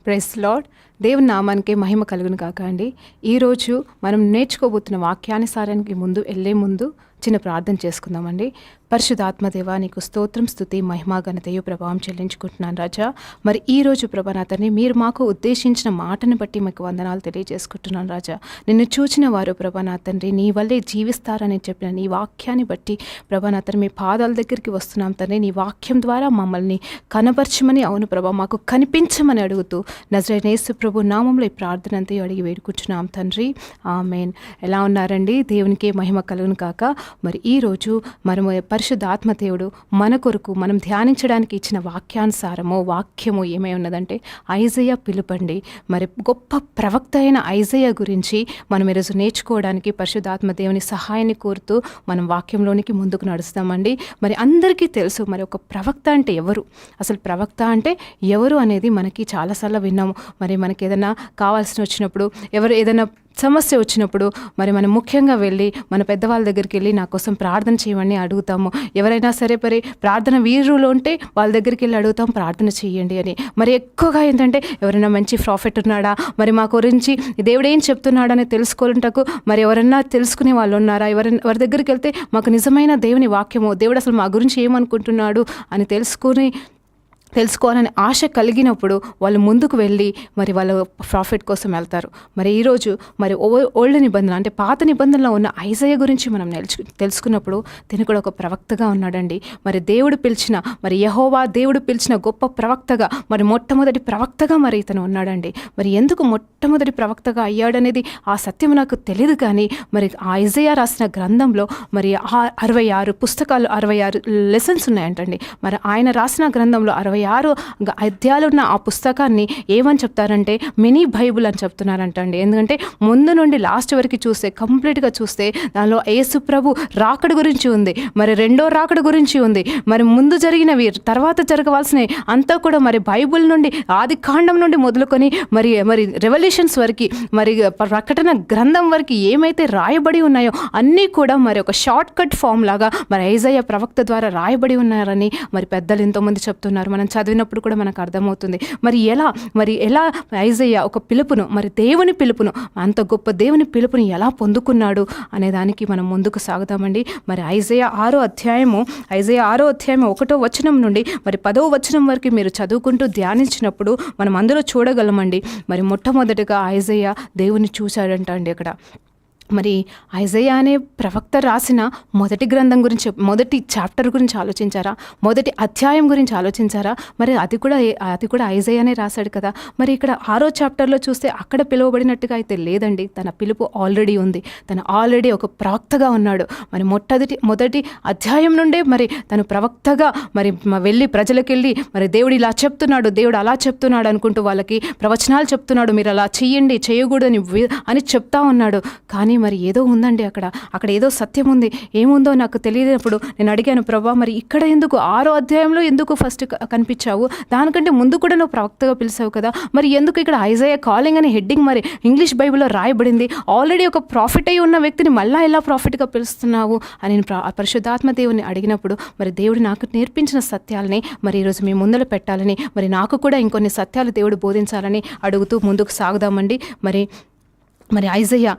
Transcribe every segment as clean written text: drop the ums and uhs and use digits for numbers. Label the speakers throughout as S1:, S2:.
S1: Praise lord. దేవుని నామానికి మహిమ కలుగును కాక అండి. ఈరోజు మనం నేర్చుకోబోతున్న వాక్యానుసారానికి వెళ్ళే ముందు చిన్న ప్రార్థన చేసుకుందామండి. పరిశుద్ధాత్మదేవా, నీకు స్తోత్రం, స్తుతి, మహిమ, ఘనతయు ప్రభావం చెల్లించుకుంటున్నాను రాజా. మరి ఈరోజు ప్రభానాథని మీరు మాకు ఉద్దేశించిన మాటను బట్టి మీకు వందనాలు తెలియజేసుకుంటున్నాను రాజా. నిన్ను చూచిన వారు ప్రభానాథండి నీ వల్లే జీవిస్తారని చెప్పిన నీ వాక్యాన్ని బట్టి ప్రభానాథని మీ పాదాల దగ్గరికి వస్తున్నాం తండ్రి. నీ వాక్యం ద్వారా మమ్మల్ని కనపరచమని, అవును ప్రభా మాకు కనిపించమని అడుగుతూ నజరేయుడైన యేసు ప్రభు నామంలో ఈ ప్రార్థన అంతా అడిగి వేడుకుంటున్నాం తండ్రి, ఆమేన్. ఎలా ఉన్నారండి? దేవునికి మహిమ కలుగును కాక. మరి ఈరోజు మనము పరిశుద్ధాత్మ దేవుడు మన కొరకు మనం ధ్యానించడానికి ఇచ్చిన వాక్యము ఏమై ఉన్నదంటే ఐజయా పిలుపండి. మరి గొప్ప ప్రవక్త అయిన ఐజయా గురించి మనం ఈరోజు నేర్చుకోవడానికి పరిశుద్ధాత్మ దేవుని సహాయాన్ని కోరుతూ మనం వాక్యంలోనికి ముందుకు నడుస్తామండి. మరి అందరికీ తెలుసు, మరి ఒక ప్రవక్త అంటే ఎవరు, అసలు ప్రవక్త అంటే ఎవరు అనేది మనకి చాలాసార్లు విన్నాము. మరి మనకి ఏదైనా కావాల్సిన వచ్చినప్పుడు, ఏదైనా సమస్య వచ్చినప్పుడు మరి మనం ముఖ్యంగా వెళ్ళి మన పెద్దవాళ్ళ దగ్గరికి వెళ్ళి నా కోసం ప్రార్థన చేయమని అడుగుతాము. ఎవరైనా సరే మరి ప్రార్థన వీరులు ఉంటే వాళ్ళ దగ్గరికి వెళ్ళి అడుగుతాం, ప్రార్థన చేయండి అని. మరి ఎక్కువగా ఏంటంటే ఎవరైనా మంచి ప్రాఫిట్ ఉన్నాడా, మరి మా గురించి దేవుడు ఏం చెప్తున్నాడని తెలుసుకోవాలంటకు మరి ఎవరైనా తెలుసుకునే వాళ్ళు ఉన్నారా, ఎవరి దగ్గరికి వెళ్తే మాకు నిజమైన దేవుని వాక్యము, దేవుడు అసలు మా గురించి ఏమనుకుంటున్నాడు అని తెలుసుకోవాలని ఆశ కలిగినప్పుడు వాళ్ళు ముందుకు వెళ్ళి మరి వాళ్ళు ప్రాఫిట్ కోసం వెళ్తారు. మరి ఈరోజు మరి ఓల్డ్ నిబంధన అంటే పాత నిబంధనలో ఉన్న ఐజయా గురించి మనం తెలుసుకున్నప్పుడు తిను కూడా ఒక ప్రవక్తగా ఉన్నాడండి. మరి దేవుడు పిలిచిన, మరి యెహోవా దేవుడు పిలిచిన గొప్ప ప్రవక్తగా, మరి మొట్టమొదటి ప్రవక్తగా మరి ఇతను ఉన్నాడండి. మరి ఎందుకు మొట్టమొదటి ప్రవక్తగా అయ్యాడనేది ఆ సత్యం నాకు తెలియదు, కానీ మరి ఆ ఐజయా రాసిన గ్రంథంలో మరి 66 పుస్తకాలు, 66 లెసన్స్ ఉన్నాయంటండి. మరి ఆయన రాసిన గ్రంథంలో 66 అధ్యాయాలున్న ఆ పుస్తకాన్ని ఏమని చెప్తారంటే మినీ బైబుల్ అని చెప్తున్నారంటండి. ఎందుకంటే ముందు నుండి లాస్ట్ వరకు చూస్తే, కంప్లీట్గా చూస్తే దానిలో యేసు ప్రభు రాకడ గురించి ఉంది, మరి రెండో రాకడ గురించి ఉంది, మరి ముందు జరిగినవి, తర్వాత జరగవలసినవి అంతా కూడా మరి బైబుల్ నుండి, ఆది కాండం నుండి మొదలుకొని మరి రెవల్యూషన్స్ వరకు, మరి ప్రకటన గ్రంథం వరకు ఏమైతే రాయబడి ఉన్నాయో అన్నీ కూడా మరి ఒక షార్ట్ కట్ ఫామ్ లాగా మరి ఐజయా ప్రవక్త ద్వారా రాయబడి ఉన్నారని మరి పెద్దలు ఎంతోమంది చెప్తున్నారు. మనం చదివినప్పుడు కూడా మనకు అర్థమవుతుంది. మరి ఎలా ఐజయా ఒక పిలుపును, మరి దేవుని పిలుపును, అంత గొప్ప దేవుని పిలుపుని ఎలా పొందుకున్నాడు అనే దానికి మనం ముందుకు సాగుతామండి. మరి ఐజయా 6వ అధ్యాయము 1వ వచనం నుండి మరి 10వ వచనం వరకు మీరు చదువుకుంటూ ధ్యానించినప్పుడు మనం అందులో చూడగలమండి. మరి మొట్టమొదటిగా ఐజయా దేవుని చూశాడంట అండి. అక్కడ మరి ఐజయా అనే ప్రవక్త రాసిన మొదటి గ్రంథం గురించి, మొదటి చాప్టర్ గురించి ఆలోచించారా, మొదటి అధ్యాయం గురించి ఆలోచించారా? మరి అది కూడా ఐజయానే రాశాడు కదా. మరి ఇక్కడ 6వ చాప్టర్లో చూస్తే అక్కడ పిలువబడినట్టుగా అయితే లేదండి. తన పిలుపు ఆల్రెడీ ఉంది, తను ఆల్రెడీ ఒక ప్రవక్తగా ఉన్నాడు. మరి మొదటి అధ్యాయం నుండే మరి తను ప్రవక్తగా మరి వెళ్ళి ప్రజలకు వెళ్ళి మరి దేవుడు ఇలా చెప్తున్నాడు, దేవుడు అలా చెప్తున్నాడు అనుకుంటూ వాళ్ళకి ప్రవచనాలు చెప్తున్నాడు, మీరు అలా చెయ్యండి, చేయకూడదని అని చెప్తా ఉన్నాడు. కానీ మరి ఏదో ఉందండి, అక్కడ ఏదో సత్యం ఉంది. ఏముందో నాకు తెలియనప్పుడు నేను అడిగాను, ప్రభా మరి ఇక్కడ ఎందుకు 6వ అధ్యాయంలో ఎందుకు ఫస్ట్ కనిపించావు, దానికంటే ముందు కూడా నువ్వు ప్రవక్తగా పిలిచావు కదా, మరి ఎందుకు ఇక్కడ ఐజయా కాలింగ్ అనే హెడ్డింగ్ మరి ఇంగ్లీష్ బైబిల్లో రాయబడింది, ఆల్రెడీ ఒక ప్రాఫిట్ అయి ఉన్న వ్యక్తిని మళ్ళా ఎలా ప్రాఫిట్గా పిలుస్తున్నావు అని నేను పరిశుద్ధాత్మ దేవుని అడిగినప్పుడు మరి దేవుడు నాకు నేర్పించిన సత్యాలని మరి ఈరోజు మీ ముందర పెట్టాలని, మరి నాకు కూడా ఇంకొన్ని సత్యాలు దేవుడు బోధించాలని అడుగుతూ ముందుకు సాగుదామండి. మరి ఐజయా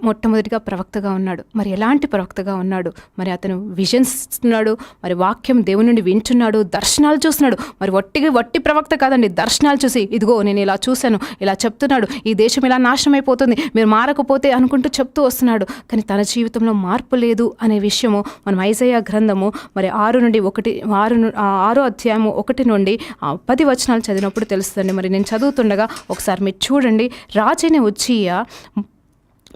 S1: మొట్టమొదటిగా ప్రవక్తగా ఉన్నాడు. మరి ఎలాంటి ప్రవక్తగా ఉన్నాడు? మరి అతను విజన్స్ ఇస్తున్నాడు, మరి వాక్యం దేవుని నుండి వింటున్నాడు, దర్శనాలు చూస్తున్నాడు. మరి వట్టి ప్రవక్త కాదండి, దర్శనాలు చూసి ఇదిగో నేను ఇలా చూశాను, ఇలా చెప్తున్నాడు, ఈ దేశం ఇలా నాశనం అయిపోతుంది, మీరు మారకపోతే అనుకుంటూ చెప్తూ వస్తున్నాడు. కానీ తన జీవితంలో మార్పు లేదు అనే విషయము మనం ఐజయా గ్రంథము మరి 6వ అధ్యాయము 1 నుండి 10 వచనాలు చదివినప్పుడు తెలుస్తుంది. మరి నేను చదువుతుండగా ఒకసారి మీరు చూడండి. రాజైన ఉజ్జియా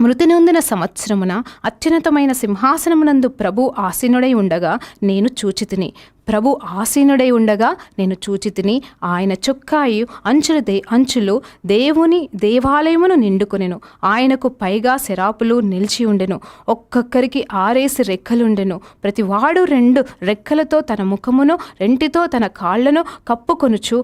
S1: మృతి నొందిన సంవత్సరమున అత్యున్నతమైన సింహాసనమునందు ప్రభు ఆసీనుడై ఉండగా నేను చూచితిని. ప్రభు ఆసీనుడై ఉండగా నేను చూచితిని. ఆయన చొక్కాయి అంచులు దేవుని దేవాలయమును నిండుకొనెను. ఆయనకు పైగా శరాపులు నిలిచి ఉండెను. ఒక్కొక్కరికి 6 రెక్కలుండెను. ప్రతివాడు 2 రెక్కలతో తన ముఖమును, రెంటితో తన కాళ్లను కప్పుకొనుచు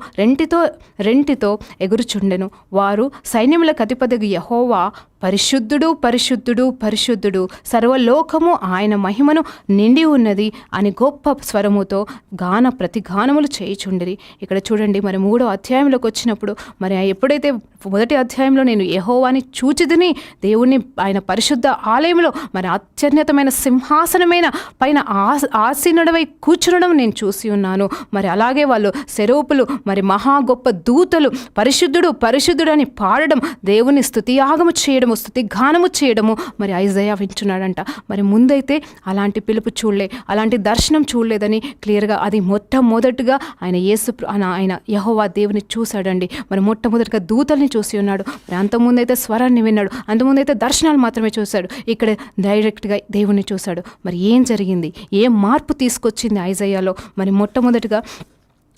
S1: రెంటితో ఎగురుచుండెను. వారు సైన్యములకు అధిపతియగు యెహోవా పరిశుద్ధుడు, పరిశుద్ధుడు, పరిశుద్ధుడు, సర్వలోకము ఆయన మహిమను నిండి ఉన్నది అని గొప్ప స్వరముతో ప్రతి గానములు చేయుచుండిరి. ఇక్కడ చూడండి, మరి 3వ అధ్యాయంలోకి వచ్చినప్పుడు మరి ఎప్పుడైతే 1వ అధ్యాయంలో నేను యెహోవాని చూచితిని, దేవుణ్ణి ఆయన పరిశుద్ధ ఆలయంలో మరి అత్యున్నతమైన సింహాసనమైన పైన ఆసీనుడవై కూర్చునడం నేను చూసి ఉన్నాను. మరి అలాగే వాళ్ళు సెరూపులు మరి మహా గొప్ప దూతలు పరిశుద్ధుడు పరిశుద్ధుడు అని పాడడం, దేవుని స్తుతియాగము చేయడము, స్తుతి గానము చేయడము మరి ఐజయా వింటున్నాడంట. మరి ముందైతే అలాంటి పిలుపు చూడలే, అలాంటి దర్శనం చూడలేదని క్లియర్గా అది మొట్టమొదటిగా ఆయన యెహోవా దేవుని చూశాడండి. మరి మొట్టమొదటిగా దూతల్ని చూసి ఉన్నాడు. మరి అంతకుముందైతే స్వరాన్ని విన్నాడు, అంతకుముందైతే దర్శనాలు మాత్రమే చూశాడు. ఇక్కడ డైరెక్ట్గా దేవుణ్ణి చూశాడు. మరి ఏం జరిగింది, ఏం మార్పు తీసుకొచ్చింది ఐజయాలో? మరి మొట్టమొదటిగా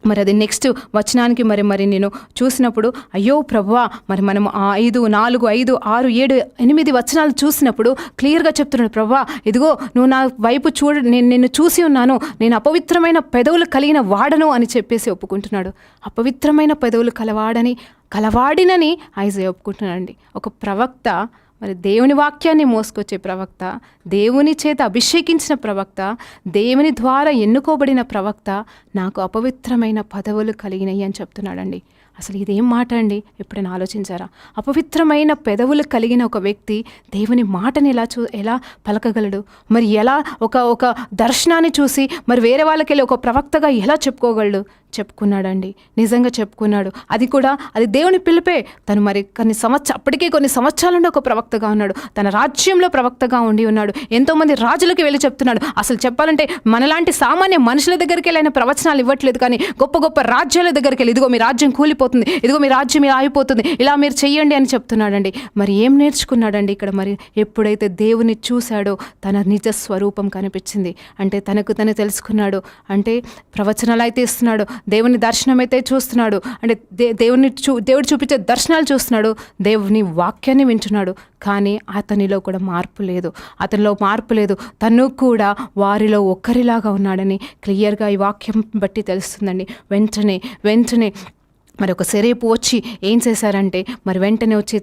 S1: మరి అది నెక్స్ట్ వచనానికి మరి నేను చూసినప్పుడు, అయ్యో ప్రభువా, మరి మనం 5, 4, 5, 6, 7, 8 వచనాలు చూసినప్పుడు క్లియర్గా చెప్తున్నాడు, ప్రభువా ఇదిగో నువ్వు నా వైపు నేను నిన్ను చూసి ఉన్నాను, నేను అపవిత్రమైన పెదవులు కలిగిన వాడను అని చెప్పేసి ఒప్పుకుంటున్నాడు. అపవిత్రమైన పెదవులు కలవాడినని ఐజయా ఒప్పుకుంటున్నాడండి. ఒక ప్రవక్త, మరి దేవుని వాక్యాన్ని మోసుకొచ్చే ప్రవక్త, దేవుని చేత అభిషేకించిన ప్రవక్త, దేవుని ద్వారా ఎన్నుకోబడిన ప్రవక్త నాకు అపవిత్రమైన పదవులు కలిగినాయి అని చెప్తున్నాడండి. అసలు ఇదేం మాట అండి? ఎప్పుడైనా ఆలోచించారా? అపవిత్రమైన పెదవులు కలిగిన ఒక వ్యక్తి దేవుని మాటని ఎలా పలకగలడు? మరి ఎలా ఒక దర్శనాన్ని చూసి మరి వేరే వాళ్ళకి వెళ్ళి ఒక ప్రవక్తగా ఎలా చెప్పుకోగలడు? చెప్పుకున్నాడండి, నిజంగా చెప్పుకున్నాడు. అది దేవుని పిలిపే. తను మరి అప్పటికే కొన్ని సంవత్సరాల నుండి ఒక ప్రవక్తగా ఉన్నాడు, తన రాజ్యంలో ప్రవక్తగా ఉండి ఉన్నాడు. ఎంతోమంది రాజులకి వెళ్ళి చెప్తున్నాడు. అసలు చెప్పాలంటే మనలాంటి సామాన్య మనుషుల దగ్గరికి వెళ్ళి ఆయన ప్రవచనాలు ఇవ్వట్లేదు, కానీ గొప్ప గొప్ప రాజ్యాల దగ్గరికి వెళ్ళి ఇదిగో మీ రాజ్యం కూలిపోతుంది, ఇదిగో మీ రాజ్యం ఇలా అయిపోతుంది, ఇలా మీరు చెయ్యండి అని చెప్తున్నాడండి. మరి ఏం నేర్చుకున్నాడండి ఇక్కడ? మరి ఎప్పుడైతే దేవుని చూశాడో తన నిజ స్వరూపం కనిపించింది. అంటే తనకు తెలుసుకున్నాడు. అంటే ప్రవచనాలు అయితే ఇస్తున్నాడు, దేవుని దర్శనం అయితే చూస్తున్నాడు, అంటే దేవుడు చూపించే దర్శనాలు చూస్తున్నాడు, దేవుని వాక్యాన్ని వింటున్నాడు. కానీ అతనిలో కూడా మార్పు లేదు. తను కూడా వారిలో ఒక్కరిలాగా ఉన్నాడని క్లియర్గా ఈ వాక్యం బట్టి తెలుస్తుందండి. వెంటనే మరి ఒక సెరేపు వచ్చి ఏం చేశారంటే, మరి వెంటనే వచ్చి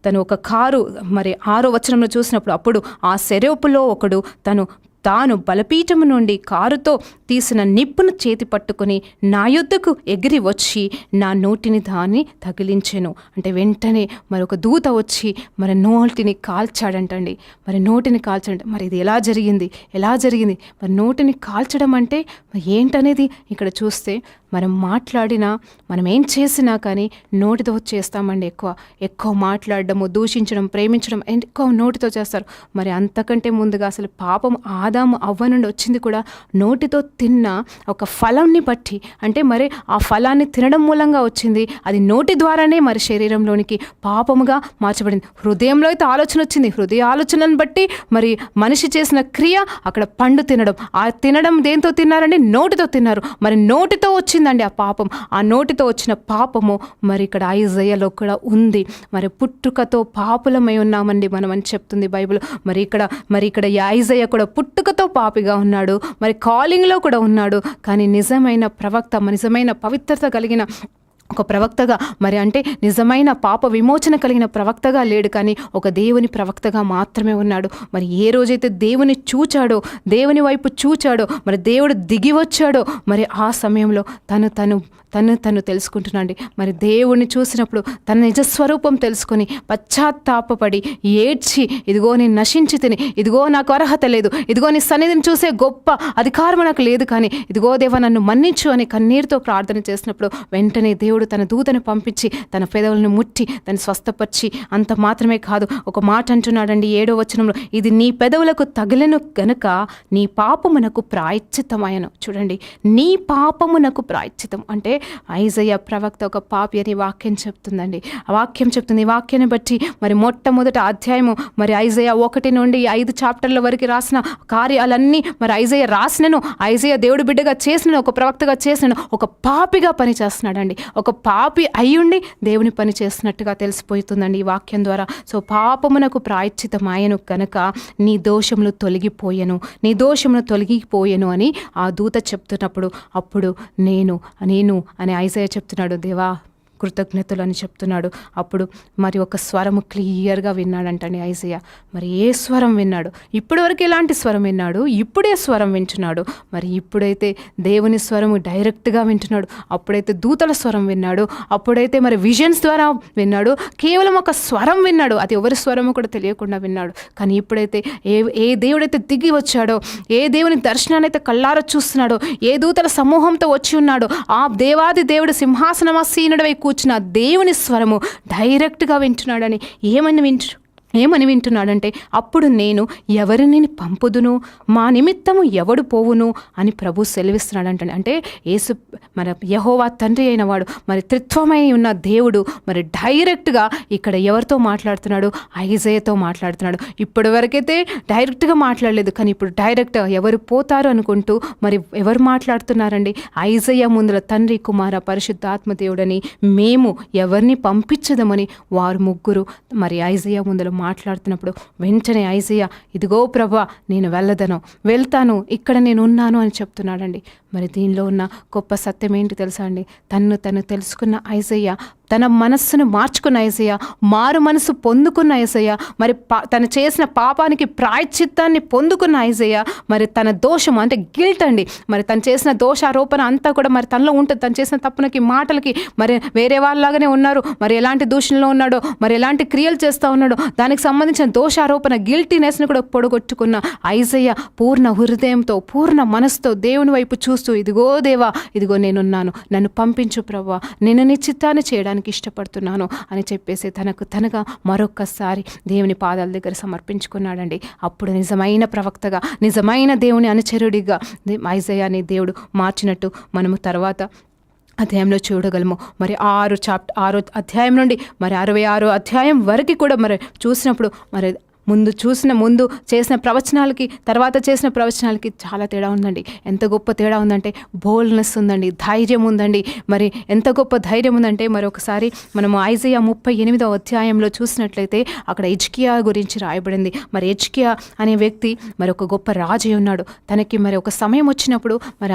S1: తను ఒక కారు, మరి 6వ వచనంలో చూసినప్పుడు, అప్పుడు ఆ సెరేపులో ఒకడు తాను బలపీఠము నుండి కారుతో తీసిన నిప్పును చేతి పట్టుకొని నా యొద్దకు ఎగిరి వచ్చి నా నోటిని దాన్ని తగిలించెను. అంటే వెంటనే మరి ఒక దూత వచ్చి మరి నోటిని కాల్చాడంటండి. మరి ఇది ఎలా జరిగింది? మరి నోటిని కాల్చడం అంటే మరి ఏంటనేది ఇక్కడ చూస్తే, మనం ఏం చేసినా కానీ నోటితో చేస్తామండి. ఎక్కువ మాట్లాడడము, దూషించడం, ప్రేమించడం ఎక్కువ నోటితో చేస్తారు. మరి అంతకంటే ముందుగా అసలు పాపం ఆదాము అవ్వ నుండి వచ్చింది కూడా నోటితో తిన్న ఒక ఫలాన్ని బట్టి. అంటే మరి ఆ ఫలాన్ని తినడం మూలంగా వచ్చింది. అది నోటి ద్వారానే మరి శరీరంలోనికి పాపముగా మార్చబడింది. హృదయంలో అయితే ఆలోచన వచ్చింది, హృదయ ఆలోచనను బట్టి మరి మనిషి చేసిన క్రియ అక్కడ పండు తినడం. ఆ తినడం దేంతో తిన్నారండి? నోటితో తిన్నారు. మరి నోటితో వచ్చిందండి ఆ పాపం. ఆ నోటితో వచ్చిన పాపము మరి ఇక్కడ ఐజయాలో కూడా ఉంది. మరి పుట్టుకతో పాపులమై ఉన్నామండి మనం అని చెప్తుంది బైబిల్. మరి ఇక్కడ ఐజయా కూడా పుట్టుకతో పాపిగా ఉన్నాడు, మరి కాలింగ్లో కూడా ఉన్నాడు. కానీ నిజమైన ప్రవక్త, నిజమైన పవిత్రత కలిగిన ఒక ప్రవక్తగా, మరి అంటే నిజమైన పాప విమోచన కలిగిన ప్రవక్తగా లేడు, కానీ ఒక దేవుని ప్రవక్తగా మాత్రమే ఉన్నాడు. మరి ఏ రోజైతే దేవుని చూచాడో, దేవుని వైపు చూచాడో, మరి దేవుడు దిగి వచ్చాడో, మరి ఆ సమయంలో తను తెలుసుకుంటున్నాండి. మరి దేవుణ్ణి చూసినప్పుడు తన నిజస్వరూపం తెలుసుకొని పశ్చాత్తాపపడి ఏడ్చి, ఇదిగో నేను నశించి తిని, ఇదిగో నాకు అర్హత లేదు, ఇదిగో నీ సన్నిధిని చూసే గొప్ప అధికారం నాకు లేదు, కానీ ఇదిగో దేవా నన్ను మన్నించు అని కన్నీరుతో ప్రార్థన చేసినప్పుడు వెంటనే దేవుడు తన దూతను పంపించి తన పెదవులను ముట్టి తను స్వస్థపరిచి, అంత మాత్రమే కాదు, ఒక మాట అంటున్నాడండి 7వ వచనంలో, ఇది నీ పెదవులకు తగిలెను గనుక నీ పాపమునకు ప్రాయశ్చిత్తమయను. చూడండి, నీ పాపమునకు ప్రాయశ్చితం అంటే ఐజయా ప్రవక్త ఒక పాపి అని వాక్యం చెప్తుందండి. ఆ వాక్యం చెప్తుంది. ఈ వాక్యాన్ని బట్టి మరి మొట్టమొదటి అధ్యాయము మరి ఐజయా 1 నుండి 5 చాప్టర్ల వరకు రాసిన కార్యాలన్నీ మరి ఐజయా రాసినను, ఐజయా దేవుడి బిడ్డగా చేసినను, ఒక ప్రవక్తగా చేసినను, ఒక పాపిగా పని చేస్తున్నాడండి. ఒక పాపి అయ్యుండి దేవుని పని చేస్తున్నట్టుగా తెలిసిపోతుందండి ఈ వాక్యం ద్వారా. సో పాపమునకు ప్రాయశ్చితమాయను కనుక నీ దోషములు తొలగిపోయెను అని ఆ దూత చెప్తున్నప్పుడు, అప్పుడు నేను అని ఐజయా చెప్తున్నాడు, దేవా కృతజ్ఞతలు అని చెప్తున్నాడు. అప్పుడు మరి ఒక స్వరము క్లియర్గా విన్నాడంటండి ఐజయ్య. మరి ఏ స్వరం విన్నాడు? ఇప్పటివరకు ఎలాంటి స్వరం విన్నాడు? ఇప్పుడే స్వరం వింటున్నాడు. మరి ఇప్పుడైతే దేవుని స్వరము డైరెక్ట్గా వింటున్నాడు. అప్పుడైతే దూతల స్వరం విన్నాడు. అప్పుడైతే మరి విజన్స్ ద్వారా విన్నాడు. కేవలం ఒక స్వరం విన్నాడు. అది ఎవరి స్వరము కూడా తెలియకుండా విన్నాడు. కానీ ఇప్పుడైతే ఏ దేవుడైతే దిగి వచ్చాడో, ఏ దేవుని దర్శనాన్ని అయితే కళ్ళారా చూస్తున్నాడో, ఏ దూతల సమూహంతో వచ్చి ఉన్నాడో, ఆ దేవాది దేవుడు సింహాసనమాసీనుడవై కూర్చున్న దేవుని స్వరము డైరెక్ట్గా వింటున్నాడని ఏమని వింటున్నాడంటే, అప్పుడు నేను ఎవరిని పంపుదును, మా నిమిత్తము ఎవడు పోవును అని ప్రభు సెలవిస్తున్నాడంటే. అంటే యేసు మన యెహోవా తండ్రి అయిన వాడు, మరి త్రిత్వమై ఉన్న దేవుడు మరి డైరెక్ట్గా ఇక్కడ ఎవరితో మాట్లాడుతున్నాడు? ఐజయ్యతో మాట్లాడుతున్నాడు. ఇప్పటి వరకైతే డైరెక్ట్గా మాట్లాడలేదు, కానీ ఇప్పుడు డైరెక్ట్ ఎవరు పోతారు అనుకుంటూ మరి ఎవరు మాట్లాడుతున్నారండి? ఐజయ్య ముందుల తండ్రి, కుమార, పరిశుద్ధాత్మ దేవుడని మేము ఎవరిని పంపించదమని వారు ముగ్గురు మరి ఐజయ్య ముందుల మాట్లాడుతున్నప్పుడు వెంటనే ఐజయ్య, ఇదిగో ప్రభువా నేను వెళ్తాను, ఇక్కడ నేను ఉన్నాను అని చెప్తున్నాడండి. మరి దీనిలో ఉన్న గొప్ప సత్యం ఏంటి తెలుసా అండి? తను తెలుసుకున్న ఐజయ్య, తన మనస్సును మార్చుకున్న ఐజయ్య, మారు మనసు పొందుకున్న ఐజయ్య, మరి తను చేసిన పాపానికి ప్రాయశ్చిత్తాన్ని పొందుకున్న ఐజయ్య, మరి తన దోషం అంటే గిల్ట్ అండి, మరి తను చేసిన దోషారోపణ అంతా కూడా మరి తనలో ఉంటుంది. తను చేసిన తప్పునకి, మాటలకి మరి వేరే వాళ్ళలాగానే ఉన్నారు, మరి ఎలాంటి దూషణలో ఉన్నాడో, మరి ఎలాంటి క్రియలు చేస్తూ ఉన్నాడో, దానికి సంబంధించిన దోషారోపణ గిల్టీనెస్ని కూడా పొడగొట్టుకున్న ఐజయ్య పూర్ణ హృదయంతో, పూర్ణ మనసుతో దేవుని వైపు చూస్తూ, ఇదిగో దేవా, ఇదిగో నేనున్నాను, నన్ను పంపించు ప్రభువా, నేను నీ చిత్తాన్ని చేయడానికి ఇష్టపడుతున్నాను అని చెప్పేసి తనగా మరొక్కసారి దేవుని పాదాల దగ్గర సమర్పించుకున్నాడండి. అప్పుడు నిజమైన ప్రవక్తగా, నిజమైన దేవుని అనుచరుడిగా ఐజయ్యాని దేవుడు మార్చినట్టు మనము తర్వాత అధ్యాయంలో చూడగలము. మరి 6 అధ్యాయం నుండి మరి 66 అధ్యాయం వరకు కూడా మరి చూసినప్పుడు మరి ముందు చేసిన ప్రవచనాలకి, తర్వాత చేసిన ప్రవచనాలకి చాలా తేడా ఉందండి. ఎంత గొప్ప తేడా ఉందంటే బోల్డ్నెస్ ఉందండి, ధైర్యం ఉందండి. మరి ఎంత గొప్ప ధైర్యం ఉందంటే, మరి ఒకసారి మనము ఐజయ్య 38వ అధ్యాయంలో చూసినట్లయితే అక్కడ హిజ్కియా గురించి రాయబడింది. మరి హిజ్కియా అనే వ్యక్తి మరి ఒక గొప్ప రాజు ఉన్నాడు. తనకి మరి ఒక సమయం వచ్చినప్పుడు మరి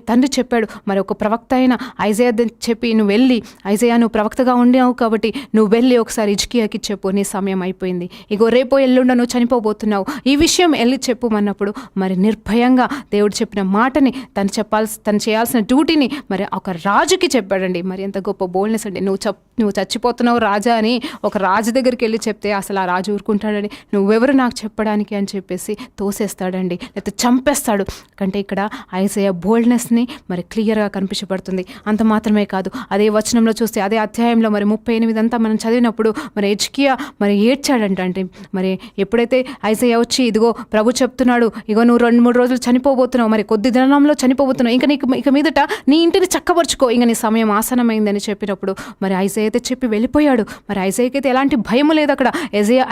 S1: తండ్రి చెప్పాడు, మరి ఒక ప్రవక్త అయిన ఐజయ్య చెప్పి, నువ్వు వెళ్ళి, ఐజయ్య నువ్వు ప్రవక్తగా ఉండావు కాబట్టి నువ్వు వెళ్ళి ఒకసారి హిజ్కియాకి చెప్పు, నీ సమయం అయిపోయింది, ఇగో రేపో ఎల్లుండ నువ్వు చనిపోబోతున్నావు, ఈ విషయం వెళ్ళి చెప్పుమన్నప్పుడు మరి నిర్భయంగా దేవుడు చెప్పిన మాటని తను చేయాల్సిన డ్యూటీని మరి ఒక రాజుకి చెప్పాడండి. మరి ఎంత గొప్ప బోల్డ్నెస్ అండి. నువ్వు చచ్చిపోతున్నావు రాజా అని ఒక రాజు దగ్గరికి వెళ్ళి చెప్తే అసలు ఆ రాజు ఊరుకుంటాడండి? నువ్వెవరు నాకు చెప్పడానికి అని చెప్పేసి తోసేస్తాడండి, లేకపోతే చంపేస్తాడు. కంటే ఇక్కడ ఐజయ్య బోల్డ్నెస్ని మరి క్లియర్గా కనిపించబడుతుంది. అంత మాత్రమే కాదు, అదే వచనంలో చూస్తే అదే అధ్యాయంలో మరి 38 అంతా మనం చదివినప్పుడు మరి హిజ్కియా మరి ఏడ్చాడంట. అంటే మరి ఎప్పుడైతే ఐజయ్య వచ్చి, ఇదిగో ప్రభు చెప్తున్నాడు, ఇగో నువ్వు 2-3 రోజులు చనిపోబోతున్నావు, మరి కొద్ది దినంలో చనిపోబోతున్నావు, ఇక మీదట నీ ఇంటిని చక్కబరుచుకో, ఇంక నీ సమయం ఆసనమైందని చెప్పినప్పుడు మరి ఐజయ్య అయితే చెప్పి వెళ్ళిపోయాడు. మరి ఐజయ్యకి అయితే ఎలాంటి భయం లేదు అక్కడ.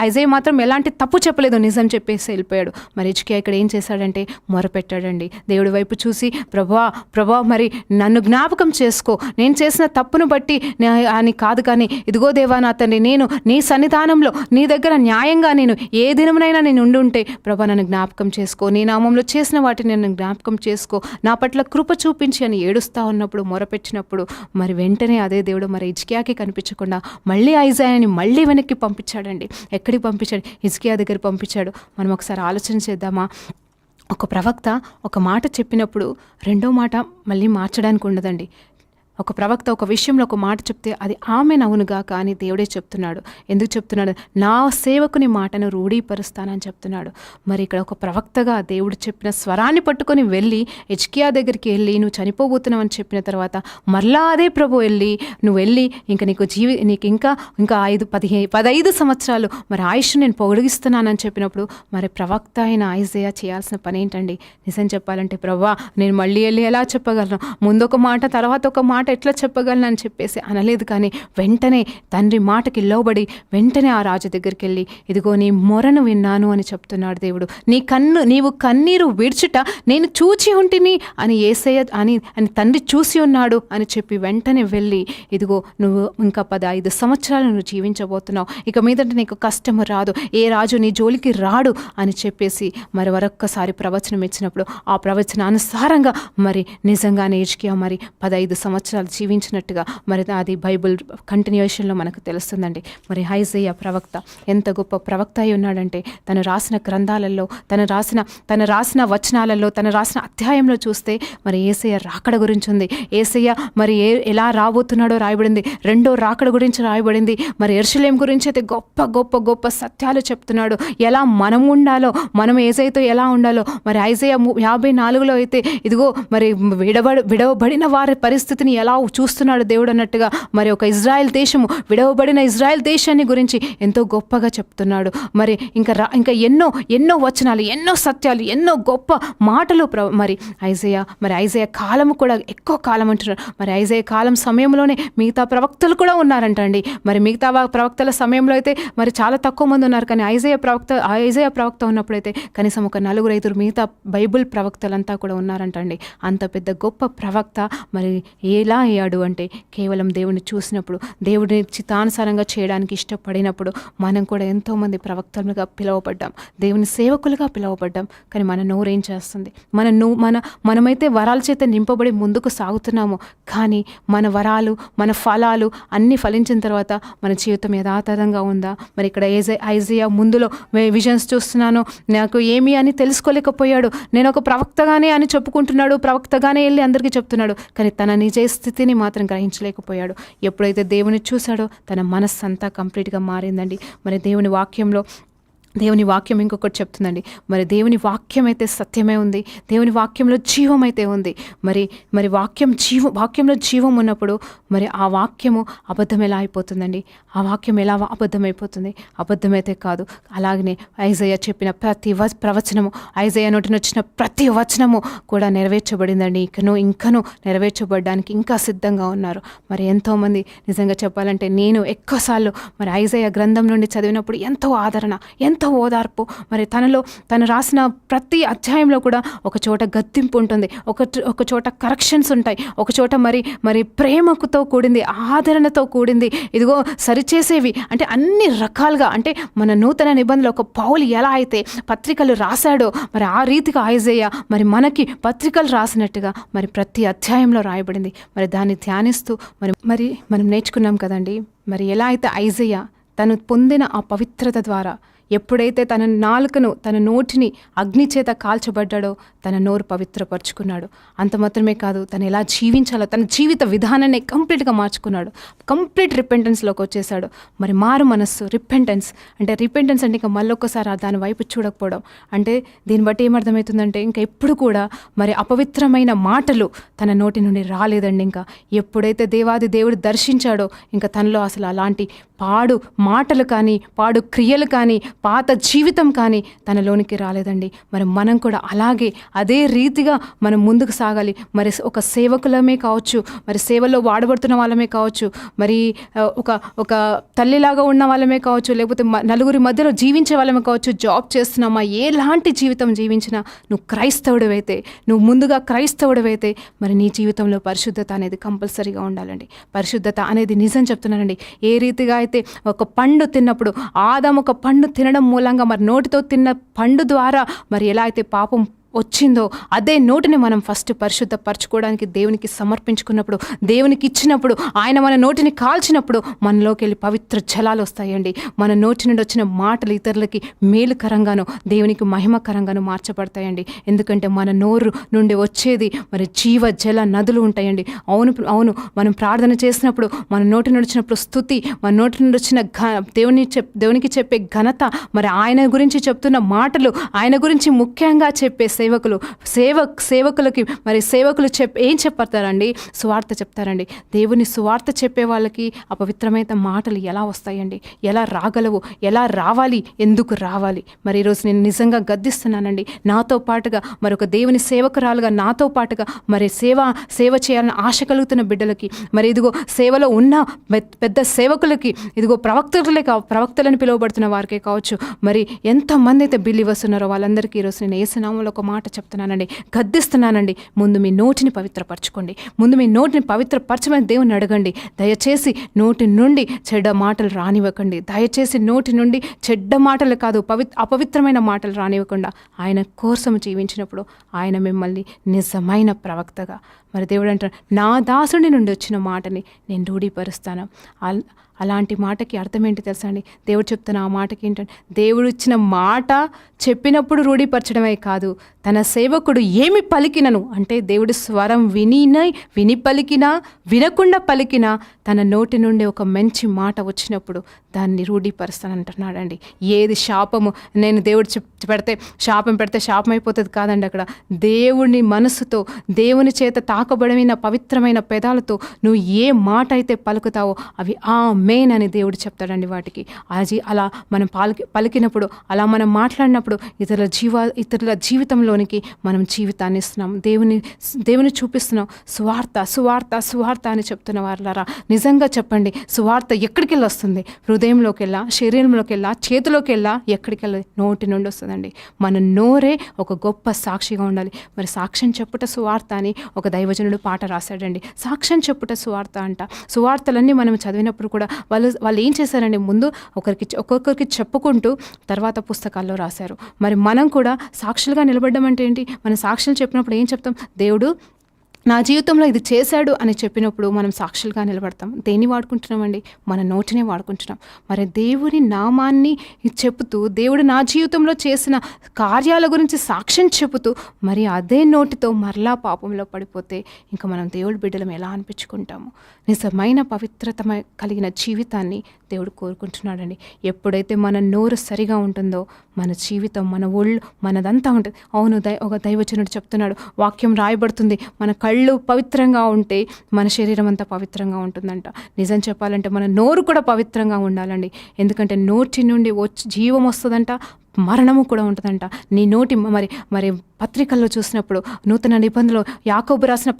S1: ఐజయ్య మాత్రం ఎలాంటి తప్పు చెప్పలేదు, నిజం చెప్పేసి వెళ్ళిపోయాడు. మరి హిజ్కియా ఇక్కడ ఏం చేశాడంటే మొరపెట్టాడండి దేవుడి వైపు చూసి, ప్రభా మరి నన్ను జ్ఞాపకం చేసుకో, నేను చేసిన తప్పును బట్టి అని కాదు, కానీ ఇదిగో దేవా నా తండ్రి, నేను నీ సన్నిధానంలో నీ దగ్గర న్యాయంగా నేను ఏ దినమునైనా నేను ఉండుంటే ప్రభా నన్ను జ్ఞాపకం చేసుకో, నీ నామంలో చేసిన వాటిని నన్ను జ్ఞాపకం చేసుకో, నా పట్ల కృప చూపించి అని ఏడుస్తూ ఉన్నప్పుడు, మొరపెట్టినప్పుడు మరి వెంటనే అదే దేవుడు మరి హిజ్కియాకి కనిపించకుండా మళ్ళీ ఐజయ్యని మళ్ళీ వెనక్కి పంపించాడండి. ఎక్కడికి పంపించాడు? హిజ్కియా దగ్గర పంపించాడు. మనం ఒకసారి ఆలోచన చేద్దామా? ఒక ప్రవక్త ఒక మాట చెప్పినప్పుడు రెండో మాట మళ్ళీ మార్చడానికి ఉండదండి. ఒక ప్రవక్త ఒక విషయంలో ఒక మాట చెప్తే అది ఆమెనవునుగా కానీ దేవుడే చెప్తున్నాడు. ఎందుకు చెప్తున్నాడు? నా సేవకుని మాటను రూఢీపరుస్తానని చెప్తున్నాడు. మరి ఇక్కడ ఒక ప్రవక్తగా దేవుడు చెప్పిన స్వరాన్ని పట్టుకొని వెళ్ళి హిజ్కియా దగ్గరికి వెళ్ళి నువ్వు చనిపోబోతున్నావు అని చెప్పిన తర్వాత మరలా అదే ప్రభు నువ్వు వెళ్ళి ఇంకా నీకు ఇంకా 15 సంవత్సరాలు మరి ఆయుష్ నేను పొడిగిస్తున్నానని చెప్పినప్పుడు మరి ప్రవక్త అయిన ఐజయ్య చేయాల్సిన పని ఏంటండి? నిజం చెప్పాలంటే, ప్రభువా నేను మళ్ళీ వెళ్ళి ఎలా చెప్పగలను, ముందొక మాట తర్వాత ఒక మాట ఎట్లా చెప్పగలను అని చెప్పేసి అనలేదు. కానీ వెంటనే తండ్రి మాటకి లోబడి వెంటనే ఆ రాజు దగ్గరికి వెళ్ళి, ఇదిగో నీ మొరను విన్నాను అని చెప్తున్నాడు దేవుడు. నీవు కన్నీరు విడ్చుట నేను చూచి ఉంటిని అని యేసయ్య అని తండ్రి చూసి ఉన్నాడు అని చెప్పి వెంటనే వెళ్ళి, ఇదిగో నువ్వు ఇంకా 15 సంవత్సరాలు నువ్వు జీవించబోతున్నావు, ఇక మీదట నీకు కష్టము రాదు, ఏ రాజు నీ జోలికి రాడు అని చెప్పేసి మరి మరొక్కసారి ప్రవచనం ఇచ్చినప్పుడు ఆ ప్రవచనానుసారంగా మరి నిజంగానే హిజ్కియా మరి 15 సంవత్సరాలు సంవత్సరాలు జీవించినట్టుగా మరి అది బైబిల్ కంటిన్యూషన్లో మనకు తెలుస్తుందండి. మరి ఐజేయా ప్రవక్త ఎంత గొప్ప ప్రవక్త అయి ఉన్నాడంటే తను రాసిన గ్రంథాలలో తను రాసిన వచనాలలో తను రాసిన అధ్యాయంలో చూస్తే మరి యేసయ్య రాకడ గురించి ఉంది. యేసయ్య మరి ఎలా రాబోతున్నాడో రాయబడింది. రెండో రాకడ గురించి రాయబడింది. మరి యెరూషలేం గురించి అయితే గొప్ప గొప్ప గొప్ప సత్యాలు చెప్తున్నాడు. ఎలా మనం ఉండాలో, మనం యేసయ్యతో ఎలా ఉండాలో. మరి ఐజేయా 54లో అయితే ఇదిగో మరి విడవబడిన వారి పరిస్థితిని ఎలా చూస్తున్నాడు దేవుడు అన్నట్టుగా మరి ఒక ఇజ్రాయెల్ దేశము, విడవబడిన ఇజ్రాయెల్ దేశాన్ని గురించి ఎంతో గొప్పగా చెప్తున్నాడు. మరి ఇంకా ఎన్నో వచనాలు, ఎన్నో సత్యాలు, ఎన్నో గొప్ప మాటలు మరి ఐజేయా కాలము కూడా ఎక్కువ కాలం అంటున్నారు. మరి ఐజేయా కాలం సమయంలోనే మిగతా ప్రవక్తలు కూడా ఉన్నారంటండి. మరి మిగతా ప్రవక్తల సమయంలో అయితే మరి చాలా తక్కువ మంది ఉన్నారు. కానీ ఐజేయా ప్రవక్త ఉన్నప్పుడైతే కనీసం ఒక 4-5 మిగతా బైబిల్ ప్రవక్తలంతా కూడా ఉన్నారంటండి. అంత పెద్ద గొప్ప ప్రవక్త మరి ఎలా అయ్యాడు అంటే కేవలం దేవుని చూసినప్పుడు, దేవుడిని చిత్తానుసారంగా చేయడానికి ఇష్టపడినప్పుడు. మనం కూడా ఎంతోమంది ప్రవక్తలుగా పిలువబడ్డాం, దేవుని సేవకులుగా పిలువబడ్డాం. కానీ మన నోరేం చేస్తుంది? మనమైతే వరాల చేత నింపబడి ముందుకు సాగుతున్నాము. కానీ మన వరాలు, మన ఫలాలు అన్నీ ఫలించిన తర్వాత మన జీవితం యథాతథంగా ఉందా? మరి ఇక్కడ ఐజేయా ముందులో విజన్స్ చూస్తున్నాను, నాకు ఏమి అని తెలుసుకోలేకపోయాడు. నేను ఒక ప్రవక్తగానే అని చెప్పుకుంటున్నాడు, ప్రవక్తగానే వెళ్ళి అందరికీ చెప్తున్నాడు. కానీ తన నిజ స్థితిని మాత్రం గ్రహించలేకపోయాడు. ఎప్పుడైతే దేవుని చూశాడో తన మనస్సు అంతా కంప్లీట్గా మారిందండి. మరి దేవుని వాక్యం ఇంకొకటి చెప్తుందండి. మరి దేవుని వాక్యం అయితే సత్యమే ఉంది, దేవుని వాక్యంలో జీవం అయితే ఉంది. మరి వాక్యంలో జీవం ఉన్నప్పుడు మరి ఆ వాక్యము అబద్ధం ఎలా అయిపోతుందండి? ఆ వాక్యం ఎలా అబద్ధమైపోతుంది? అబద్ధమైతే కాదు. అలాగనే ఐజేయా చెప్పిన ప్రతి ప్రవచనము, ఐజేయా నోటిన వచ్చిన ప్రతి వచనము కూడా నెరవేర్చబడిందండి. ఇంకనూ నెరవేర్చబడడానికి ఇంకా సిద్ధంగా ఉన్నారు. మరి ఎంతోమంది నిజంగా చెప్పాలంటే నేను ఎక్కువసార్లు మరి ఐజేయా గ్రంథం నుండి చదివినప్పుడు ఎంతో ఆదరణ, ఎంతో ఓదార్పు. మరి తను రాసిన ప్రతి అధ్యాయంలో కూడా ఒక చోట గద్దింపు ఉంటుంది, ఒక చోట కరెక్షన్స్ ఉంటాయి, ఒక చోట మరి ప్రేమతో కూడింది, ఆదరణతో కూడింది, ఇదిగో సరిచేసేవి. అంటే అన్ని రకాలుగా, అంటే మన నూతన నిబంధనలు ఒక పౌలు ఎలా అయితే పత్రికలు రాశాడో మరి ఆ రీతిగా ఐజేయా మరి మనకి పత్రికలు రాసినట్టుగా మరి ప్రతి అధ్యాయంలో రాయబడింది. మరి దాన్ని ధ్యానిస్తూ మరి మనం నేర్చుకున్నాం కదండి. మరి ఎలా అయితే ఐజేయా తను పొందిన ఆ పవిత్రత ద్వారా ఎప్పుడైతే తన నాలుకను, తన నోటిని అగ్ని చేత కాల్చబడ్డాడో తన నోరు పవిత్రపరుచుకున్నాడు. అంత మాత్రమే కాదు, తను ఎలా జీవించాలో తన జీవిత విధానాన్ని కంప్లీట్గా మార్చుకున్నాడు. కంప్లీట్ రిపెంటెన్స్లోకి వచ్చేసాడు. మరి మారు మనస్సు, రిపెంటెన్స్ అంటే ఇంకా మళ్ళొక్కసారి దాని వైపు చూడకపోవడం. అంటే దీన్ని బట్టి ఏమర్థమవుతుందంటే ఇంకా ఎప్పుడు కూడా మరి అపవిత్రమైన మాటలు తన నోటి నుండి రాలేదండి. ఇంకా ఎప్పుడైతే దేవాది దేవుడు దర్శించాడో ఇంకా తనలో అసలు అలాంటి పాడు మాటలు కానీ, పాడు క్రియలు కానీ, పాత జీవితం కానీ తనలోనికి రాలేదండి. మరి మనం కూడా అలాగే అదే రీతిగా మనం ముందుకు సాగాలి. మరి ఒక సేవకులమే కావచ్చు, మరి సేవలో వాడబడుతున్న వాళ్ళమే కావచ్చు, మరి ఒక తల్లిలాగా ఉన్న వాళ్ళమే కావచ్చు, లేకపోతే నలుగురి మధ్యలో జీవించే వాళ్ళమే కావచ్చు, జాబ్ చేస్తున్నామా, ఎలాంటి జీవితం జీవించినా నువ్వు క్రైస్తవుడివైతే, నువ్వు ముందుగా క్రైస్తవుడివైతే మరి నీ జీవితంలో పరిశుద్ధత అనేది కంపల్సరీగా ఉండాలండి. పరిశుద్ధత అనేది నిజం చెప్తున్నానండి. ఏ రీతిగా అయితే ఒక పండు తిన్నప్పుడు ఆదాము ఒక పండు తినడం మూలంగా మరి నోటితో తిన్న పండు ద్వారా మరి ఎలా అయితే పాపం వచ్చిందో అదే నోటిని మనం ఫస్ట్ పరిశుద్ధపరచుకోవడానికి దేవునికి సమర్పించుకున్నప్పుడు, దేవునికి ఇచ్చినప్పుడు, ఆయన మన నోటిని కాల్చినప్పుడు మనలోకి వెళ్ళి పవిత్ర జలాలు వస్తాయండి. మన నోటి నుండి వచ్చిన మాటలు ఇతరులకి మేలుకరంగాను, దేవునికి మహిమకరంగాను మార్చబడతాయండి. ఎందుకంటే మన నోరు నుండి వచ్చేది మరి జీవ జల నదులు ఉంటాయండి. అవును మనం ప్రార్థన చేసినప్పుడు మన నోటి నుండి వచ్చినప్పుడు స్తుతి, మన నోటి నుండి వచ్చిన దేవునికి చెప్పే ఘనత, మరి ఆయన గురించి చెప్తున్న మాటలు, ఆయన గురించి ముఖ్యంగా చెప్పే సేవకులకి మరి సేవకులు ఏం చెప్తారండి? సువార్త చెప్తారండి. దేవుని సువార్త చెప్పే వాళ్ళకి అపవిత్రమైన మాటలు ఎలా వస్తాయండి? ఎలా రాగలవు? ఎలా రావాలి? ఎందుకు రావాలి? మరి ఈరోజు నేను నిజంగా గద్దిస్తున్నానండి. నాతో పాటుగా మరొక దేవుని సేవకురాలుగా నాతో పాటుగా మరి సేవ చేయాలని ఆశ కలుగుతున్న బిడ్డలకి, మరి ఇదిగో సేవలో ఉన్న పెద్ద సేవకులకి, ఇదిగో ప్రవక్తలని పిలువబడుతున్న వారికే కావచ్చు, మరి ఎంతమంది అయితే బిలీవర్స్ ఉన్నారో వాళ్ళందరికీ ఈరోజు నేను యేసు నామములో ఒక మాట చెప్తున్నానండి, గద్దిస్తున్నానండి. ముందు మీ నోటిని పవిత్రపరచుకోండి. ముందు మీ నోటిని పవిత్రపరచమని దేవుని అడగండి. దయచేసి నోటి నుండి చెడ్డ మాటలు రానివ్వకండి. దయచేసి నోటి నుండి చెడ్డ మాటలు కాదు, అపవిత్రమైన మాటలు రానివ్వకుండా ఆయన కోసం జీవించినప్పుడు ఆయన మిమ్మల్ని నిజమైన ప్రవక్తగా, మరి దేవుడు అంటారు, నా దాసుడి నుండి వచ్చిన మాటని నేను రూఢీపరుస్తాను. అలాంటి మాటకి అర్థం ఏంటి తెలుసా అండి? దేవుడు చెప్తున్న ఆ మాటకి ఏంటంటే, దేవుడు ఇచ్చిన మాట చెప్పినప్పుడు రూఢీపరచడమే కాదు, తన సేవకుడు ఏమి పలికినను అంటే దేవుడి స్వరం విని పలికినా వినకుండా పలికినా తన నోటి నుండి ఒక మంచి మాట వచ్చినప్పుడు దాన్ని రూఢీపరుస్తానంటున్నాడండి. ఏది శాపము, నేను దేవుడు పెడితే శాపం అయిపోతుంది కాదండి. అక్కడ దేవుని మనసుతో, దేవుని చేత తాకబడిన పవిత్రమైన పెదాలతో నువ్వు ఏ మాట అయితే పలుకుతావో అవి ఆమేన్ అని దేవుడు చెప్తాడండి. వాటికి అది అలా మనం పలికినప్పుడు, అలా మనం మాట్లాడినప్పుడు ఇతరుల జీవితంలోనికి మనం జీవితాన్ని ఇస్తున్నాం, దేవుని చూపిస్తున్నాం. సువార్త అని చెప్తున్న వారులారా, నిజంగా చెప్పండి, సువార్త ఎక్కడికి వెళ్ళి వస్తుంది? హృదయంలోకి వెళ్ళా, శరీరంలోకి వెళ్ళా, చేతిలోకి వెళ్ళా, ఎక్కడికి వెళ్ళి? నోటి నుండి వస్తుందండి. మన నోరే ఒక గొప్ప సాక్షిగా ఉండాలి. మరి సాక్ష్యం చెప్పుట సువార్త అని ఒక దైవజనుడు పాట రాశాడండి. సాక్ష్యం చెప్పుట సువార్త అంట. సువార్తలన్నీ మనం చదివినప్పుడు కూడా వాళ్ళు ఏం చేశారండి? ముందు ఒక్కొక్కరికి చెప్పుకుంటూ తర్వాత పుస్తకాల్లో రాశారు. మరి మనం కూడా సాక్షులుగా నిలబడ్డం అంటే ఏంటి? మనం సాక్షులు చెప్పినప్పుడు ఏం చెప్తాం? దేవుడు నా జీవితంలో ఇది చేశాడు అని చెప్పినప్పుడు మనం సాక్షులుగా నిలబడతాం. దేన్ని వాడుకుంటున్నామండి? మన నోటినే వాడుకుంటున్నాం. మరి దేవుని నామాన్ని చెబుతూ, దేవుడు నా జీవితంలో చేసిన కార్యాల గురించి సాక్ష్యం చెబుతూ, మరి అదే నోటితో మరలా పాపంలో పడిపోతే ఇంకా మనం దేవుడి బిడ్డలం ఎలా అనిపించుకుంటాము? నిజమైన పవిత్రత కలిగిన జీవితాన్ని దేవుడు కోరుకుంటున్నాడండి. ఎప్పుడైతే మన నోరు సరిగా ఉంటుందో మన జీవితం, మన ఒళ్ళు, మనదంతా ఉంటుంది. అవును, ఒక దైవజనుడు చెప్తున్నాడు, వాక్యం రాయబడుతుంది, మన కళ్ళు పవిత్రంగా ఉంటే మన శరీరం అంతా పవిత్రంగా ఉంటుందంట. నిజం చెప్పాలంటే మన నోరు కూడా పవిత్రంగా ఉండాలండి. ఎందుకంటే నోటి నుండి జీవం వస్తుందంట, మరణము కూడా ఉంటుందంట. నీ నోటి మరి పత్రికల్లో చూసినప్పుడు, నూతన నిబంధనలో యాకోబు రాసిన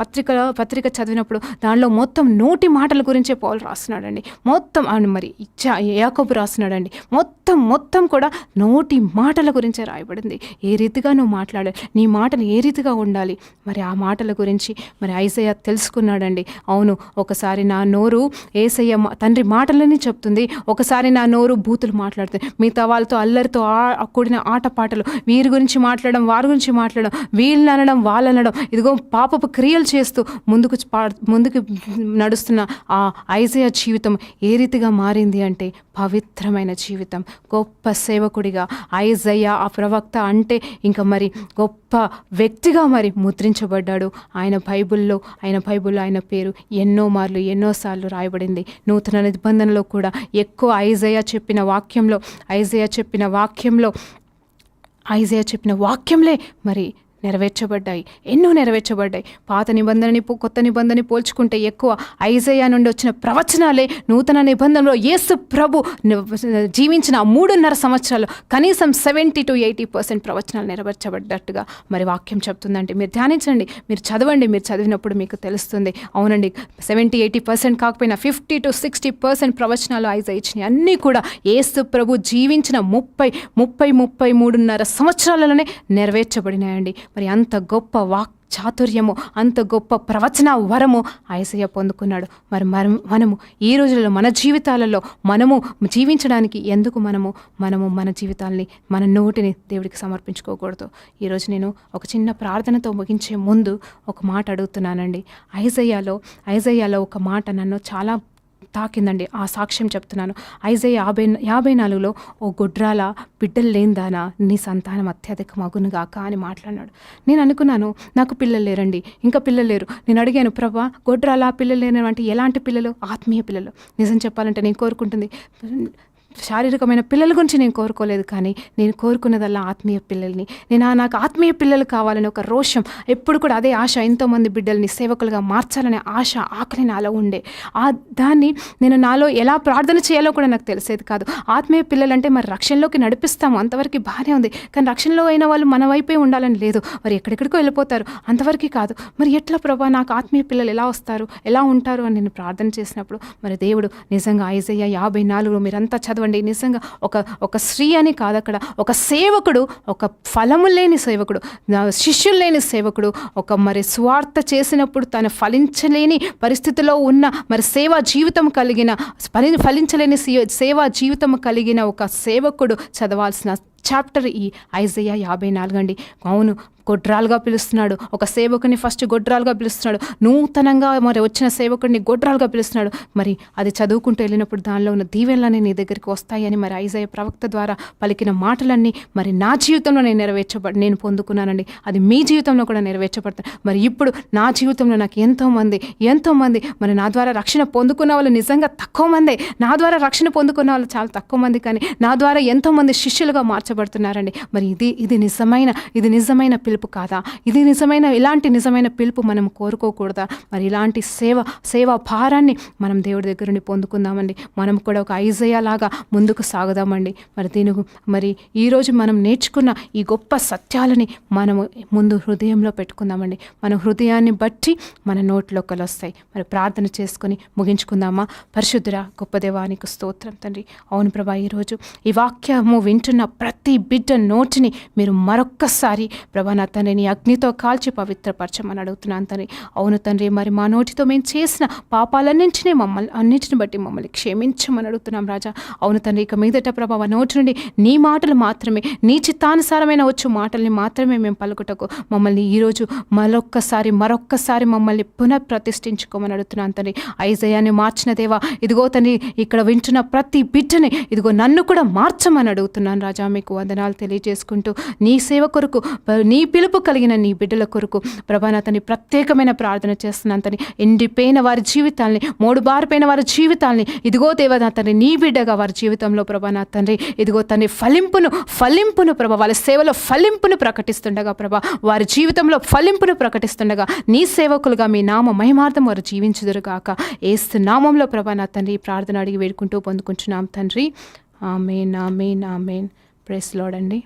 S1: పత్రిక చదివినప్పుడు దానిలో మొత్తం నోటి మాటల గురించే పౌలు రాస్తున్నాడండి. మొత్తం మరి యాకోబు రాస్తున్నాడండి. మొత్తం కూడా నోటి మాటల గురించే రాయబడింది. ఏ రీతిగా నువ్వు మాట్లాడాలి, నీ మాటలు ఏ రీతిగా ఉండాలి, మరి ఆ మాటల గురించి మరి ఐజయ్య తెలుసుకున్నాడండి. అవును, ఒకసారి నా నోరు యేసయ్య తండ్రి మాటలని చెప్తుంది, ఒకసారి నా నోరు బూతులు మాట్లాడుతుంది. మిగతా వాళ్ళతో అల్లరితో కూడిన ఆటపాటలు, వీరి గురించి మాట్లాడడం, వారి గురించి మాట్లాడడం, వీళ్ళని అనడం, వాళ్ళని అనడం, ఇదిగో పాపపు క్రియలు చేస్తూ ముందుకు నడుస్తున్న ఆ ఐజయ్య జీవితం ఏ రీతిగా మారింది అంటే పవిత్రమైన జీవితం. గొప్ప సేవకుడిగా ఐజయ్య ఆ ప్రవక్త అంటే ఇంకా మరి గొప్ప వ్యక్తిగా మరి ముద్రించబడ్డాడు. ఆయన బైబిల్లో ఆయన పేరు ఎన్నోసార్లు రాయబడింది. నూతన నిబంధనలో కూడా ఎక్కువ ఐజయ్య చెప్పిన వాక్యంలే మరి ఎన్నో నెరవేర్చబడ్డాయి. పాత నిబంధనని కొత్త నిబంధనని పోల్చుకుంటే ఎక్కువ ఐజయ్య నుండి వచ్చిన ప్రవచనాలే నూతన నిబంధనలో యేసు ప్రభు జీవించిన 3.5 సంవత్సరాలు కనీసం 70 to 80% ప్రవచనాలు నెరవేర్చబడ్డట్టుగా మరి వాక్యం చెప్తుందండి. మీరు ధ్యానించండి, మీరు చదవండి. మీరు చదివినప్పుడు మీకు తెలుస్తుంది. అవునండి, 70-80% కాకపోయినా 50 to 60% ప్రవచనాలు ఐజయ్య ఇచ్చినాయి. అన్నీ కూడా యేసు ప్రభు జీవించిన 33.5 సంవత్సరాలలోనే నెరవేర్చబడినాయండి. మరి అంత గొప్ప చాతుర్యము, అంత గొప్ప ప్రవచన వరము ఐజయ్య పొందుకున్నాడు. మరి మనము ఈ రోజుల్లో మన జీవితాలలో మనము జీవించడానికి ఎందుకు మనము మన జీవితాల్ని, మన నోటిని దేవుడికి సమర్పించుకోకూడదు? ఈరోజు నేను ఒక చిన్న ప్రార్థనతో ముగించే ముందు ఒక మాట అడుగుతున్నానండి. ఐజయ్యాలో ఒక మాట నన్ను చాలా తాకిందండి. ఆ సాక్ష్యం చెప్తున్నాను. ఐజయ్య 54లో ఓ గొడ్రాల బిడ్డలు లేనిదానా నీ సంతానం అత్యధిక మగునుగాక అని మాట్లాడినాడు. నేను అనుకున్నాను, నాకు పిల్లలు లేరండి, ఇంకా పిల్లలు లేరు. నేను అడిగాను, ప్రభా గొడ్రాల పిల్లలు లేరు అంటే ఎలాంటి పిల్లలు? ఆత్మీయ పిల్లలు. నిజం చెప్పాలంటే నేను కోరుకుంటుంది శారీరకమైన పిల్లల గురించి నేను కోరుకోలేదు, కానీ నేను కోరుకున్నదల్లా ఆత్మీయ పిల్లల్ని. నాకు ఆత్మీయ పిల్లలు కావాలని ఒక రోషం, ఎప్పుడు కూడా అదే ఆశ. ఎంతోమంది బిడ్డల్ని సేవకులుగా మార్చాలనే ఆశ, ఆకలి నాలో ఉండే. దాన్ని నేను నాలో ఎలా ప్రార్థన చేయాలో కూడా నాకు తెలిసేది కాదు. ఆత్మీయ పిల్లలంటే మరి రక్షణలోకి నడిపిస్తాము, అంతవరకు బాగానే ఉంది. కానీ రక్షణలో అయిన వాళ్ళు మన వైపే ఉండాలని లేదు, మరి ఎక్కడెక్కడికో వెళ్ళిపోతారు, అంతవరకు కాదు. మరి ఎట్లా ప్రభా నాకు ఆత్మీయ పిల్లలు ఎలా వస్తారు, ఎలా ఉంటారు అని నేను ప్రార్థన చేసినప్పుడు మరి దేవుడు నిజంగా ఐజయ్య 54లో మీరంతా చదవండి, ఏమండి నిజంగా ఒక స్త్రీ అని కాదు, అక్కడ ఒక సేవకుడు, ఒక ఫలము లేని సేవకుడు, శిష్యులు లేని సేవకుడు, మరి స్వార్థ చేసినప్పుడు తను ఫలించలేని పరిస్థితిలో ఉన్న మరి సేవా జీవితం కలిగిన ఫలించలేని సేవా జీవితం కలిగిన ఒక సేవకుడు చదవాల్సిన చాప్టర్ ఈ ఐజయా 54 అండి. అవును, గొడ్రాలుగా పిలుస్తున్నాడు. ఒక సేవకుని ఫస్ట్ గొడ్రాలుగా పిలుస్తున్నాడు. నూతనంగా మరి వచ్చిన సేవకుడిని గొడ్రాలుగా పిలుస్తున్నాడు. మరి అది చదువుకుంటూ వెళ్ళినప్పుడు దానిలో ఉన్న దీవెనలన్నీ నీ దగ్గరికి వస్తాయని మరి ఐజయా ప్రవక్త ద్వారా పలికిన మాటలన్నీ మరి నా జీవితంలో నేను పొందుకున్నానండి. అది మీ జీవితంలో కూడా నెరవేర్చబడతాను. మరి ఇప్పుడు నా జీవితంలో నాకు ఎంతోమంది మరి నా ద్వారా రక్షణ పొందుకున్న వాళ్ళు నిజంగా తక్కువ మందే. నా ద్వారా రక్షణ పొందుకున్న వాళ్ళు చాలా తక్కువ మంది, కానీ నా ద్వారా ఎంతోమంది శిష్యులుగా మార్చబడుతున్నారండి. మరి ఇది నిజమైన పిలుపు కాదా? ఇలాంటి నిజమైన పిలుపు మనం కోరుకోకూడదా? మరి ఇలాంటి సేవా భారాన్ని మనం దేవుడి దగ్గర నుండి పొందుకుందామండి. మనం కూడా ఒక ఐజయా లాగా ముందుకు సాగుదామండి. మరి ఈరోజు మనం నేర్చుకున్న ఈ గొప్ప సత్యాలని మనము ముందు హృదయంలో పెట్టుకుందామండి. మన హృదయాన్ని బట్టి మన నోట్లోకి వస్తాయి. మరి ప్రార్థన చేసుకొని ముగించుకుందామా? పరిశుద్ధుడా గొప్ప దేవానికి స్తోత్రం తండ్రి. అవును ప్రభా, ఈరోజు ఈ వాక్యము వింటున్న ప్రతి బిడ్డ నోటిని మీరు మరొక్కసారి ప్రభా నా తండ్రి నీ అగ్నితో కాల్చి పవిత్రపరచమని అడుగుతున్నాను తండ్రి. అవును తండ్రి, మరి మా నోటితో మేము చేసిన అన్నింటిని బట్టి మమ్మల్ని క్షమించమని అడుగుతున్నాం రాజా. అవును తండ్రి, ఇక మీదట ప్రభా నోటి నుండి నీ మాటలు మాత్రమే, నీ చిత్తానుసారమైన వచ్చు మాటల్ని మాత్రమే మేము పలుకుటకు మమ్మల్ని ఈరోజు మరొక్కసారి మమ్మల్ని పునఃప్రతిష్ఠించుకోమని అడుగుతున్నాను తండ్రి. ఐజయాన్ని మార్చిన దేవా, ఇదిగో తండ్రి ఇక్కడ వింటున్న ప్రతి బిడ్డని ఇదిగో నన్ను కూడా మార్చమని అడుగుతున్నాను రాజా. మీకు వందనాలు తెలియజేసుకుంటూ నీ సేవ కొరకు, నీ పిలుపు కలిగిన నీ బిడ్డల కొరకు ప్రభా నా తండ్రి ప్రత్యేకమైన ప్రార్థన చేస్తున్నాను తండ్రి. ఎండిపోయిన వారి జీవితాల్ని, మోడుబారిపోయిన వారి జీవితాల్ని ఇదిగో దేవా నా తండ్రి నీ బిడ్డగా వారి జీవితంలో ప్రభా నా తండ్రి ఇదిగో తండ్రి ఫలింపును ప్రభా వాళ్ళ సేవలో ఫలింపును ప్రకటిస్తుండగా ప్రభా వారి జీవితంలో ఫలింపును ప్రకటిస్తుండగా నీ సేవకులుగా మీ నామ మహిమార్థం వారు జీవించుదురుగాక. యేసు నామంలో ప్రభా నా తండ్రి ప్రార్థన అడిగి వేడుకుంటూ పొందుకుంటున్నాం తండ్రి. ఆమేన్. ప్రైజ్ లార్డ్ అండి.